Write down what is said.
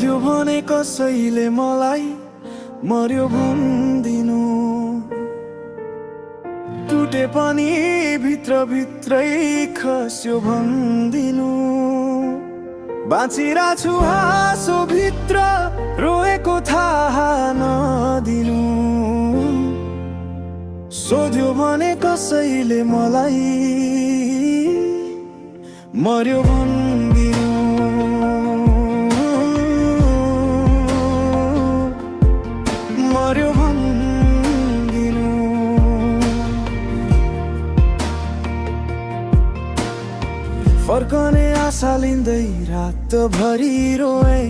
सोध्यो भने कसैले मलाई मर्यो भनिदिनु, टुटे पनि भित्रभित्रै खस्यो भनिदिनु। बाँचिरहेको छु हाँसो भित्र रोएको थाहा नदिनु, सोध्यो भने कसैले मलाई मर्यो भनिदिनु। मर्यो भनिदिनु। फर्कने आशा लिँदै रातभरि रोएँ,